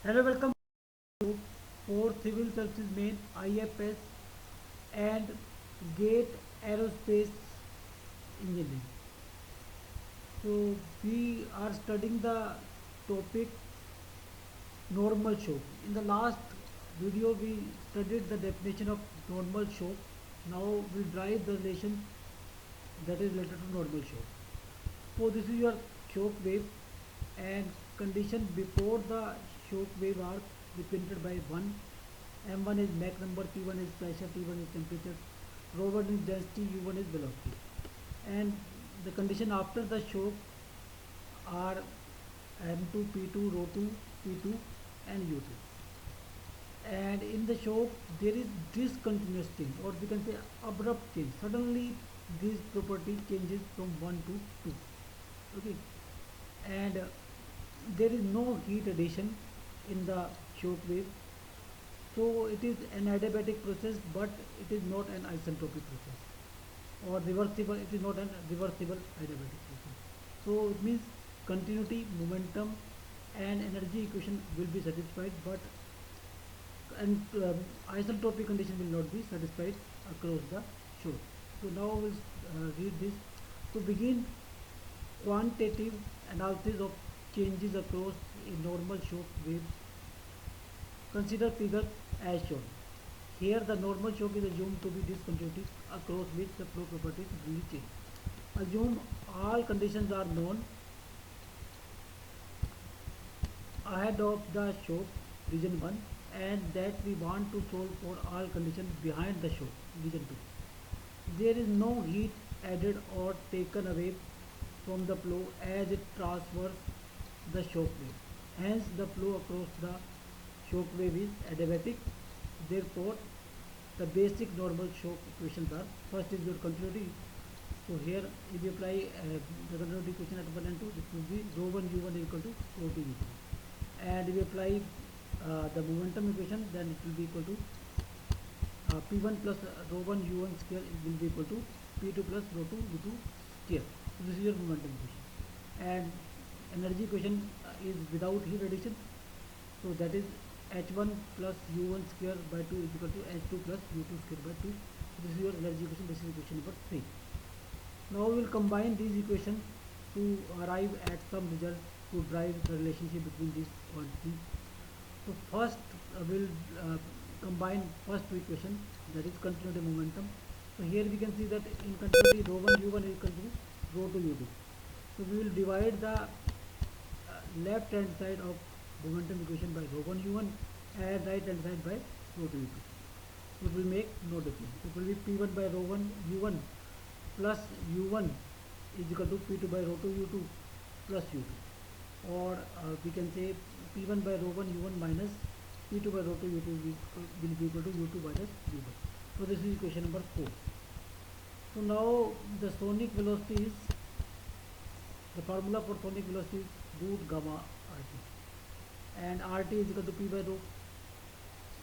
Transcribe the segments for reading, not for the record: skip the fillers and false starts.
Hello, welcome to for Civil Services Main IFS and Gate Aerospace Engineering. So we are studying the topic normal shock. In the last video we studied the definition of normal shock. Now we'll drive the relation that is related to normal shock. So this is your shock wave and condition before the shock wave are represented by 1. M1 is Mach number, P1 is pressure, T1 is temperature, ρ1 is density, U1 is velocity. And the condition after the shock are M2, P2, ρ2, P2 and U2. And in the shock there is discontinuous change, or we can say abrupt change. Suddenly this property changes from 1 to 2. Okay, and there is no heat addition in the shock wave. So it is an adiabatic process, but it is not an isentropic process, or reversible. It is not an reversible adiabatic process. So it means continuity, momentum, and energy equation will be satisfied, but and isentropic condition will not be satisfied across the shock. So now we'll read this. To begin quantitative analysis of changes across a normal shock wave, consider figure as shown. Here the normal shock is assumed to be discontinuity across which the flow properties will change. Assume all conditions are known ahead of the shock, region 1, and that we want to solve for all conditions behind the shock, region 2. There is no heat added or taken away from the flow as it transfers the shock wave. Hence the flow across the shock wave is adiabatic. Therefore the basic normal shock equations are: first is your continuity. So here if you apply the continuity equation at 1 and 2, this will be ρ1 u1 is equal to ρ2 u2. And if you apply the momentum equation, then it will be equal to P1 plus ρ1 u1 square will be equal to P2 plus ρ2 u2 square. So this is your momentum equation. And energy equation is without heat addition. So that is H1 plus U1 square by 2 is equal to H2 plus U2 square by 2. So this is your energy equation. This is equation number 3. Now we will combine these equations to arrive at some result to drive the relationship between these quantities. So first we'll combine first two equation, that is continuity momentum. So here we can see that in continuity ρ1 u1 is equal to ρ2 u2. So we will divide the left hand side of momentum equation by ρ1 u1 and right hand side by ρ2 u2. So it will make no difference. So it will be P1 by ρ1 u1 plus u1 is equal to P2 by ρ2 u2 plus u2, or we can say P1 by ρ1 u1 minus P2 by ρ2 u2 will be equal to u2 minus u1. So this is equation number 4. So now the sonic velocity is, the formula for sonic velocity is root gamma RT, and RT is equal to P by rho.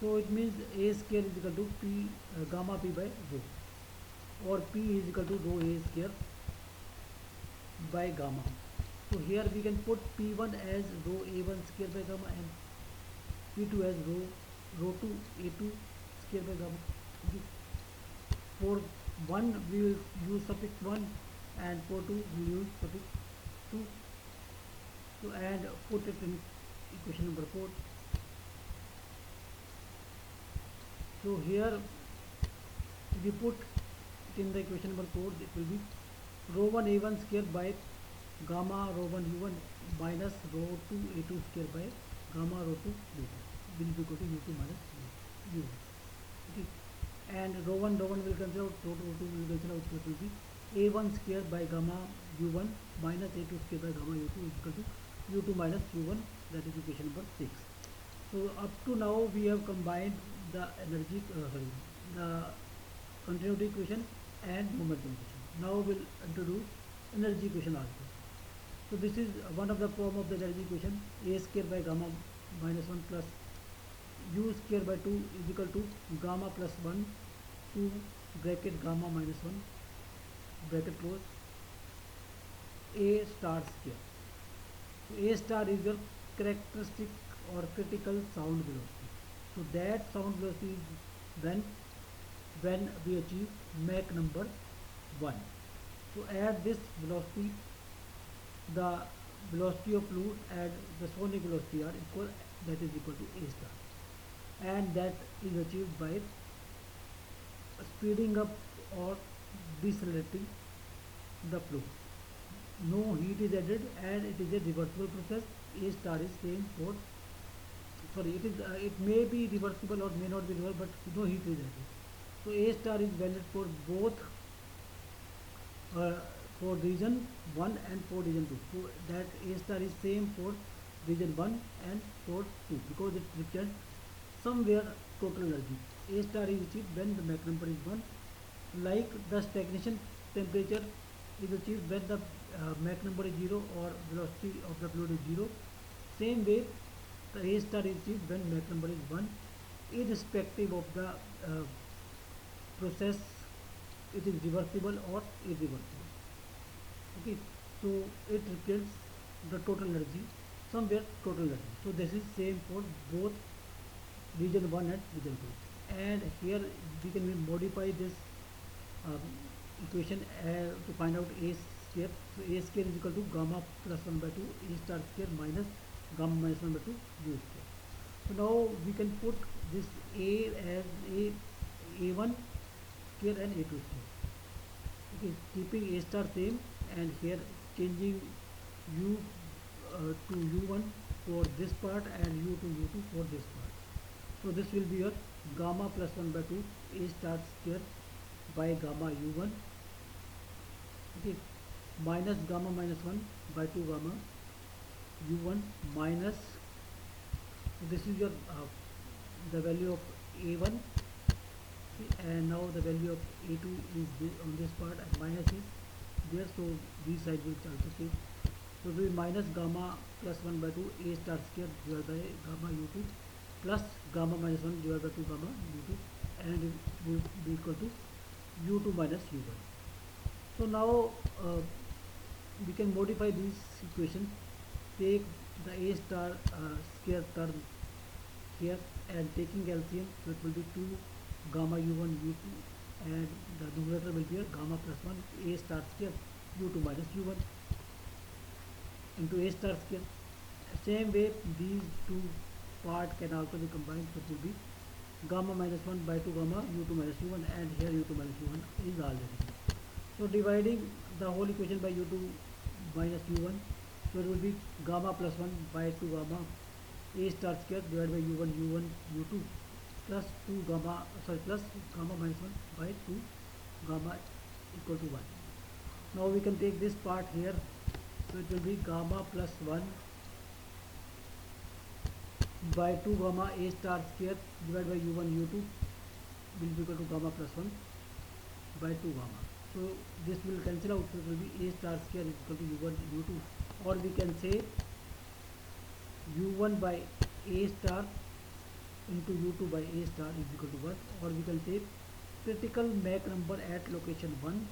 So it means A square is equal to P gamma P by rho, or P is equal to rho A square by gamma. So here we can put P1 as rho A1 square by gamma and P2 as rho2 A2 square by gamma. Okay. For 1 we will use suffix 1, and for 2 we will use suffix 2. So and put it in equation number 4. So here if you put it in the equation number 4, it will be ρ1 A1 square by gamma ρ1 u1 minus ρ2 A2 square by gamma ρ2 u2 will be equal to u2 minus u1. Okay. And ρ1 will cancel out, ρ2 will cancel out, so it will be A1 square by gamma u1 minus A2 square by gamma u2 is equal to u2 minus u1. That is equation number 6. So up to now we have combined the energy, the continuity equation and momentum equation. Now we'll introduce energy equation also. So this is one of the form of the energy equation: A square by gamma minus 1 plus U square by 2 is equal to gamma plus 1 to bracket gamma minus 1 bracket close A star square. So A star is your characteristic or critical sound velocity. So that sound velocity is when we achieve Mach number 1. So at this velocity, the velocity of fluid and the sonic velocity are equal, that is equal to A star, and that is achieved by speeding up or decelerating the flow. No heat is added and it is a reversible process. A star is same for, sorry, it may be reversible or may not be reversible, but no heat is added. So A star is valid for both, uh, for region 1 and for region 2. So that A star is same for region 1 and for 2, because it represents somewhere total energy. A star is achieved when the Mach number is 1, like the stagnation temperature is achieved when the Mach number is 0 or velocity of the fluid is 0. Same way, the A star is achieved when Mach number is 1, irrespective of the process, it is reversible or irreversible. Okay, so it represents the total energy, somewhere total energy. So this is same for both region 1 and region 2. And here we can modify this um, equation to find out A square. So A square is equal to gamma plus 1 by 2 A star square minus gamma minus 1 by 2 U square. So now we can put this A as A1 square and A2 square. Okay, keeping A star same, and here changing U to U1 for this part and U to U2 for this part. So this will be your gamma plus 1 by 2 A star square by gamma U1, okay, minus gamma minus 1 by 2 gamma U1 minus, so this is your the value of A1, okay, and now the value of A2 is on this part and minus is there, so these sides will also change. So it will be minus gamma plus 1 by 2 A star square divided by gamma U2 plus gamma minus 1 divided by 2 gamma U2, and it will be equal to U2 minus U1. So now we can modify this equation, take the A star square term here and taking LCM, so it will be 2 gamma U1 U2, and the numerator will be gamma plus 1 A star square U2 minus U1 into A star square. Same way these two part can also be combined, so it will be gamma minus 1 by 2 gamma U2 minus U1, and here U2 minus U1 is already. So dividing the whole equation by U2 minus U1, so it will be gamma plus 1 by 2 gamma A star square divided by U1 U1 U2 plus 2 gamma, sorry, plus gamma minus 1 by 2 gamma equal to 1. Now we can take this part here, so it will be gamma plus 1 by 2 gamma A star square divided by U1 U2 will be equal to gamma plus 1 by 2 gamma. So this will cancel out, so it will be A star square is equal to U1 U2, or we can say U1 by A star into U2 by A star is equal to 1, or we can say critical Mach number at location 1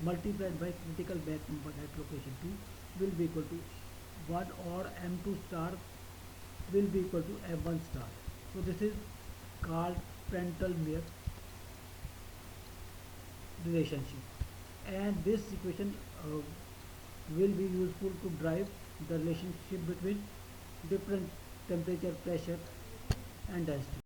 multiplied by critical Mach number at location 2 will be equal to 1, or M2 star will be equal to M1 star. So this is called Prandtl-Meyer relationship, and this equation will be useful to drive the relationship between different temperature, pressure and density.